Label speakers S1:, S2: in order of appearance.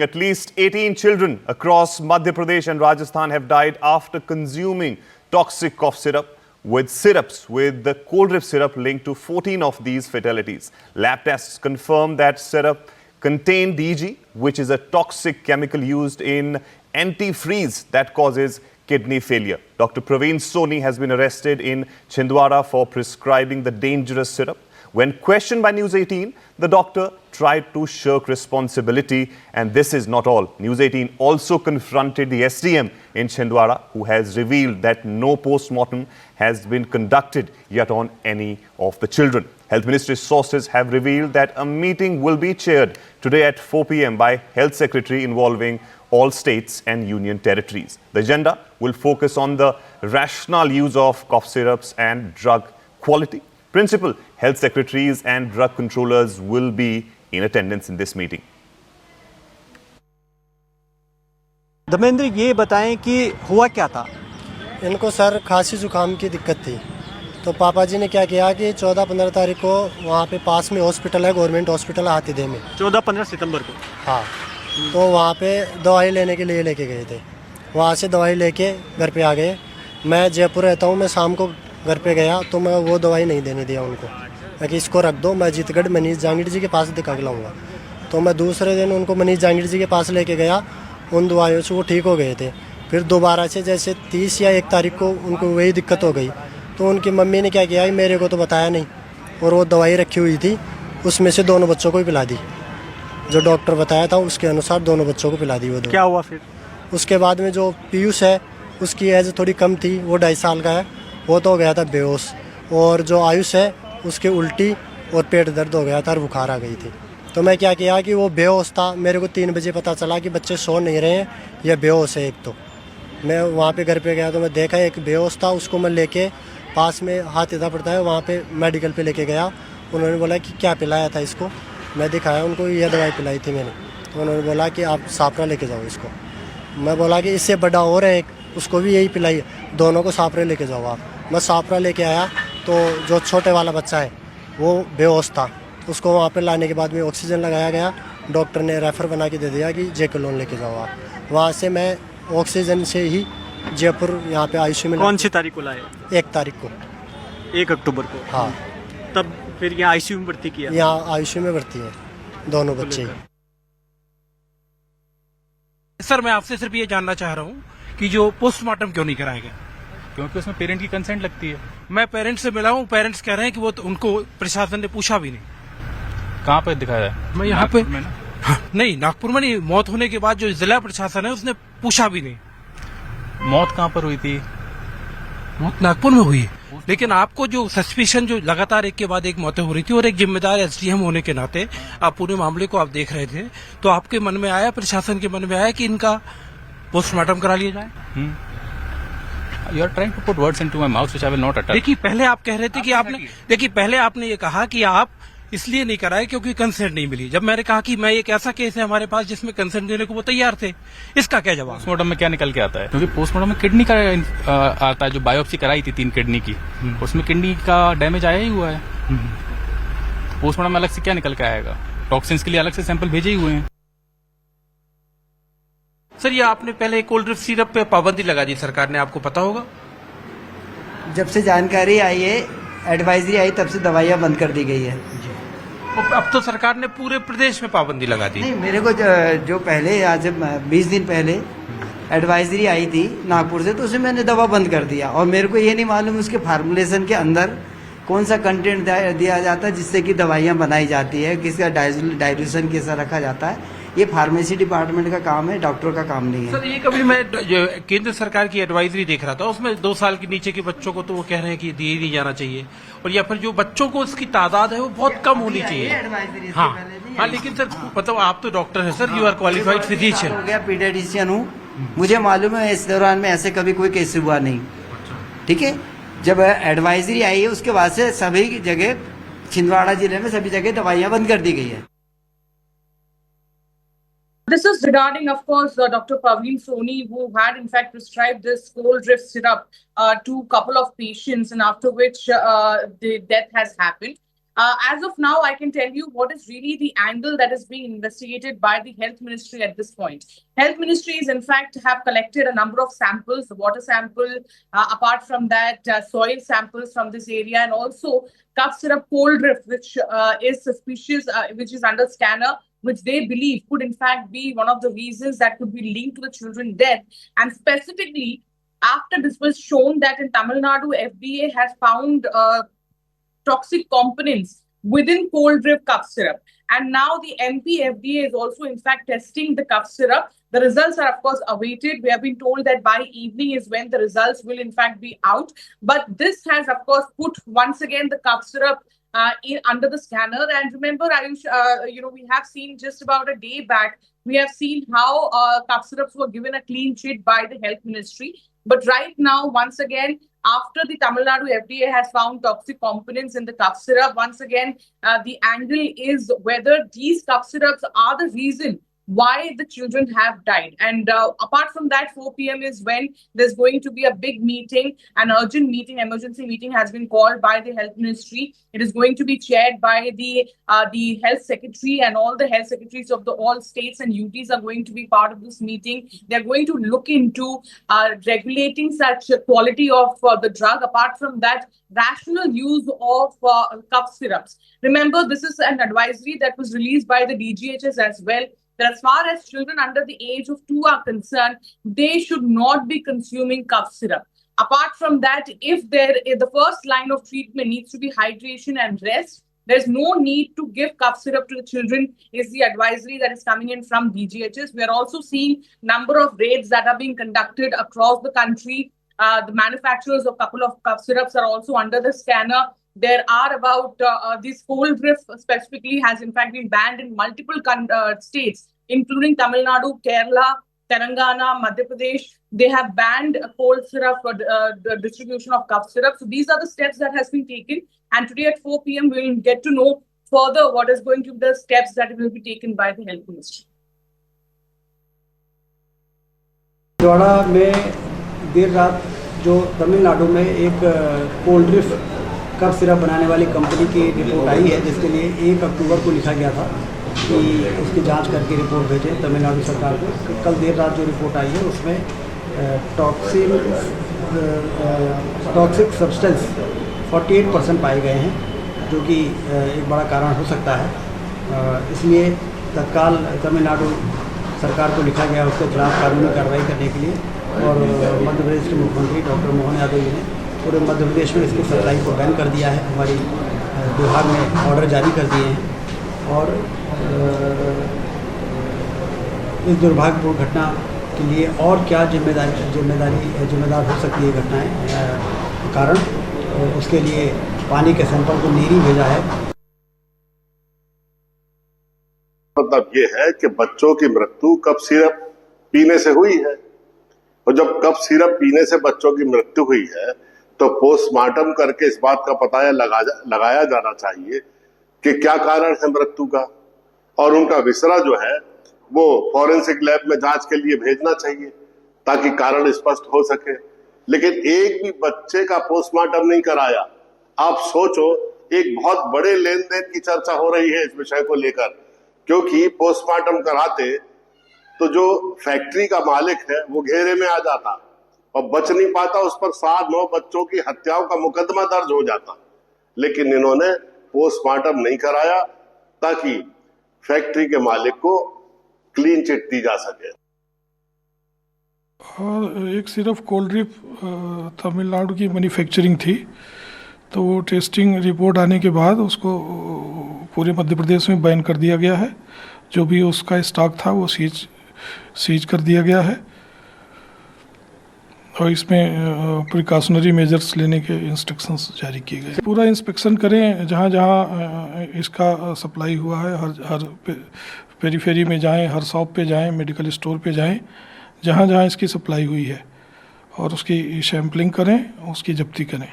S1: At least 18 children across Madhya Pradesh and Rajasthan have died after consuming toxic cough syrup with the Coldrip syrup linked to 14 of these fatalities. Lab tests confirm that syrup contained DG, which is a toxic chemical used in antifreeze that causes kidney failure. Dr. Praveen Soni has been arrested in Chhindwara for prescribing the dangerous syrup. When questioned by News 18, the doctor tried to shirk responsibility. And this is not all. News 18 also confronted the SDM in Chhindwara, who has revealed that no post-mortem has been conducted yet on any of the children. Health Ministry sources have revealed that a meeting will be chaired today at 4 p.m. by Health Secretary involving all states and union territories. The agenda will focus on the rational use of cough syrups and drug quality. Principal health secretaries and drug controllers will be in attendance in this meeting.
S2: Dharmendra, ये बताएं कि हुआ क्या था?
S3: इनको sir खांसी जुकाम की दिक्कत थी, तो पापा जी ने क्या किया कि 14-15 तारीख को वहाँ पे पास में हॉस्पिटल है, गवर्नमेंट हॉस्पिटल हाथीदह में,
S2: 14-15 सितंबर को।
S3: हाँ, तो वहाँ पे दवाई लेने के लिए लेके गए थे। वहाँ से दवाई लेके घर पे आ गए। मैं जयपुर रहता हूँ, मैं शाम को घर पे गया तो मैं वो दवाई नहीं देने दिया उनको, मैं कि इसको रख दो, मैं जीतगढ़ मनीष जहांगीर जी के पास दिखा के लाऊंगा। तो मैं दूसरे दिन उनको मनीष जहांगीर जी के पास लेके गया, उन दवाइयों से वो ठीक हो गए थे। फिर दोबारा से जैसे 30 या 1 तारीख को उनको वही दिक्कत हो गई, तो उनकी मम्मी ने क्या किया, मेरे को तो बताया नहीं, और वो दवाई रखी हुई थी, उसमें से दोनों बच्चों को ही पिला दी। जो डॉक्टर बताया था उसके अनुसार दोनों बच्चों को पिला दी वो दवाई।
S2: क्या हुआ फिर? उसके
S3: बाद में जो पीयूष है, उसकी एज थोड़ी कम थी, वो 2.5 साल का है, वो तो हो गया था बेहोश। और जो आयुष है, उसके उल्टी और पेट दर्द हो गया था और बुखार आ गई थी। तो मैं क्या किया कि वो बेहोश था, मेरे को 3 बजे पता चला कि बच्चे सो नहीं रहे हैं, यह बेहोश है। एक तो मैं वहाँ पे घर पे गया तो मैं देखा एक बेहोश था, उसको मैं लेके पास में हाथीदह पड़ता है, वहाँ पे मेडिकल पे लेके गया। उन्होंने बोला कि क्या पिलाया था इसको, मैं दिखाया उनको, यह दवाई पिलाई थी मैंने। तो उन्होंने बोला कि आप सापरा लेके जाओ इसको। मैं बोला कि इससे बड़ा और है, उसको भी यही पिलाई, दोनों को सापरे लेके जाओ आप। मैं सापरा लेके आया तो जो छोटे वाला बच्चा है वो बेहोश था, उसको वहाँ पे लाने के बाद में ऑक्सीजन लगाया गया। डॉक्टर ने रेफ़र बना के दे दिया कि जेकोलोन लेके जाओ आप। वहाँ से मैं ऑक्सीजन से ही जयपुर यहाँ पे आईसीयू में।
S2: कौन सी तारीख को लाए?
S3: 1 तारीख को,
S2: 1 अक्टूबर को।
S3: हाँ,
S2: तब फिर यहाँ आईसीयू में भर्ती किया?
S3: यहाँ आईसीयू में भर्ती है दोनों बच्चे।
S4: सर, मैं आपसे सिर्फ ये जानना चाह रहा हूँ कि जो पोस्टमार्टम क्यों नहीं कराया गया?
S5: क्योंकि उसमें पेरेंट की कंसेंट लगती है।
S4: मैं पेरेंट्स से मिला हूँ, पेरेंट्स कह रहे हैं कि वो तो उनको प्रशासन ने पूछा भी नहीं।
S5: कहाँ पे दिखाया है?
S4: मैं यहाँ पे नहीं, नागपुर में नहीं, मौत होने के बाद जो जिला प्रशासन है उसने पूछा भी नहीं।
S5: मौत कहाँ पर हुई थी?
S4: मौत नागपुर में हुई, लेकिन आपको जो सस्पिशन, जो लगातार एक के बाद एक मौतें हो रही थी और एक जिम्मेदार एसडीएम होने के नाते आप पूरे मामले को आप देख रहे थे, तो आपके मन में आया, प्रशासन के मन में आया कि इनका पोस्टमार्टम करा लिया जाए?
S5: You are trying to put words into my mouth which I will not utter.
S4: देखिए, पहले आप कह रहे थे कि पहले आपने ये कहा कि आप इसलिए नहीं कराए क्योंकि कंसेंट नहीं मिली। जब मैंने कहा कि मैं एक ऐसा केस है हमारे पास जिसमें कंसेंट देने को वो तैयार थे, इसका क्या जवाब?
S5: पोस्टमार्टम में क्या निकल के आता है? क्योंकि पोस्टमार्टम में किडनी का आता है, जो बायोप्सी कराई थी 3 किडनी की, उसमें किडनी का डैमेज आया ही हुआ है। पोस्टमार्टम में अलग से क्या निकल के आएगा? टॉक्सिन्स के लिए अलग से सैंपल भेजे ही हुए हैं।
S4: सर, ये आपने पहले कोल्ड सिरप पे पाबंदी लगा दी सरकार ने, आपको पता होगा?
S6: जब से जानकारी आई है, एडवाइजरी आई, तब से दवाइयाँ बंद कर दी गई है।
S4: अब तो सरकार ने पूरे प्रदेश में पाबंदी लगा दी।
S6: नहीं, मेरे को जो पहले आज 20 दिन पहले एडवाइजरी आई थी नागपुर से, तो उसे मैंने दवा बंद कर दिया। और मेरे को ये नहीं मालूम उसके फार्मूलेशन के अंदर कौन सा कंटेंट दिया जाता है जिससे कि दवाइयाँ बनाई जाती है, किसका डाइल्यूशन कैसा रखा जाता है। ये फार्मेसी डिपार्टमेंट का काम है, डॉक्टर का काम नहीं है।
S4: सर, ये कभी मैं केंद्र सरकार की एडवाइजरी देख रहा था, उसमें 2 साल के नीचे के बच्चों को तो वो कह रहे हैं कि दिए नहीं जाना चाहिए, और या फिर जो बच्चों को उसकी तादाद है वो बहुत कम होनी चाहिए। हाँ, लेकिन सर मतलब आप तो डॉक्टर हैं sir, you are qualified physician.
S6: हो गया, पीडियाट्रिशियन हूँ, मुझे मालूम है इस दौरान में ऐसे कभी कोई केस हुआ नहीं। ठीक है, जब एडवाइजरी आई है उसके बाद से सभी जगह, छिंदवाड़ा जिले में सभी जगह दवाइयाँ बंद कर दी गई है।
S7: This is regarding, of course, Dr. Praveen Soni, who had in fact prescribed this Coldrip syrup to a couple of patients, and after which the death has happened. As of now, I can tell you what is really the angle that is being investigated by the Health Ministry at this point. Health Ministries, in fact, have collected a number of samples, the water sample, apart from that, soil samples from this area, and also cough syrup cold drift, which is suspicious, which is under scanner, which they believe could in fact be one of the reasons that could be linked to the children's death. And specifically, after this was shown that in Tamil Nadu, FDA has found toxic components within cold drip cough syrup. And now the MP FDA is also in fact testing the cough syrup. The results are of course awaited. We have been told that by evening is when the results will in fact be out. But this has of course put once again the cough syrup under the scanner. And remember, Ayush, we have seen just about a day back, we have seen how cough syrups were given a clean sheet by the Health Ministry. But right now, once again, after the Tamil Nadu FDA has found toxic components in the cough syrup, once again, the angle is whether these cough syrups are the reason why the children have died. And apart from that, 4 p.m. is when there's going to be a big meeting, an urgent meeting, emergency meeting has been called by the Health Ministry. It is going to be chaired by the Health Secretary, and all the Health Secretaries of all states and UTs are going to be part of this meeting. They're going to look into regulating such quality of the drug. Apart from that, rational use of cough syrups. Remember, this is an advisory that was released by the DGHS as well, that as far as children under the age of 2 are concerned, they should not be consuming cough syrup. Apart from that, if the first line of treatment needs to be hydration and rest, there's no need to give cough syrup to the children, is the advisory that is coming in from DGHS. We are also seeing number of raids that are being conducted across the country. The manufacturers of a couple of cough syrups are also under the scanner. There are about this cold drift specifically has in fact been banned in multiple states, including Tamil Nadu, Kerala, Telangana, Madhya Pradesh. They have banned cold syrup for the distribution of cough syrup. So these are the steps that has been taken. And today at 4 p.m. we will get to know further what is going to be the steps that will be taken by the Health Ministry.
S8: Chhindwara में देर रात जो तमिलनाडु में एक cold drift cough syrup बनाने वाली company की report आई है, जिसके लिए 1 अक्टूबर को लिखा गया था कि उसकी जांच करके रिपोर्ट भेजें तमिलनाडु सरकार को। कल देर रात जो रिपोर्ट आई है उसमें टॉक्सिक सब्सटेंस 48% पाए गए हैं, जो कि एक बड़ा कारण हो सकता है। इसलिए तत्काल तमिलनाडु सरकार को लिखा गया उसके खिलाफ कानूनी कार्रवाई करने के लिए, और मध्य प्रदेश के मुख्यमंत्री डॉक्टर मोहन यादव जी ने पूरे मध्य प्रदेश में इसकी सप्लाई को बैन कर दिया है। हमारी विभाग ने ऑर्डर जारी कर दिए हैं, और इस दुर्भाग्यपूर्ण घटना के लिए और क्या जिम्मेदार हो सकती है घटनाएं कारण, उसके लिए पानी के सैंपल को नीरी भेजा है।
S9: मतलब ये है कि बच्चों की मृत्यु कफ सिरप पीने से हुई है, और जब कफ सिरप पीने से बच्चों की मृत्यु हुई है तो पोस्टमार्टम करके इस बात का पता लगाया जाना चाहिए कि क्या कारण है मृत्यु का, और उनका विसरा जो है वो फॉरेंसिक लैब में जांच के लिए भेजना चाहिए ताकि कारण स्पष्ट हो सके। लेकिन एक भी बच्चे का पोस्टमार्टम नहीं कराया। आप सोचो, एक बहुत बड़े लेन देन की चर्चा हो रही है इस विषय को लेकर, क्योंकि पोस्टमार्टम कराते तो जो फैक्ट्री का मालिक है वो घेरे में आ जाता और बच नहीं पाता, उस पर 7-9 बच्चों की हत्याओं का मुकदमा दर्ज हो जाता। लेकिन इन्होंने पोस्टमार्टम नहीं कराया ताकि फैक्ट्री के मालिक को क्लीन चिट दी जा सके।
S10: एक सिर्फ कोल्ड ड्रिप तमिलनाडु की मैन्युफैक्चरिंग थी, तो वो टेस्टिंग रिपोर्ट आने के बाद उसको पूरे मध्य प्रदेश में बैन कर दिया गया है। जो भी उसका स्टॉक था वो सीज कर दिया गया है, और इसमें प्रिकॉशनरी मेजर्स लेने के इंस्ट्रक्शंस जारी किए गए। पूरा इंस्पेक्शन करें, जहाँ जहाँ इसका सप्लाई हुआ है हर पेरीफेरी में जाएं, हर शॉप पे जाएं, मेडिकल स्टोर पे जाएं, जहाँ जहाँ इसकी सप्लाई हुई है, और उसकी सैम्पलिंग करें, उसकी जब्ती करें।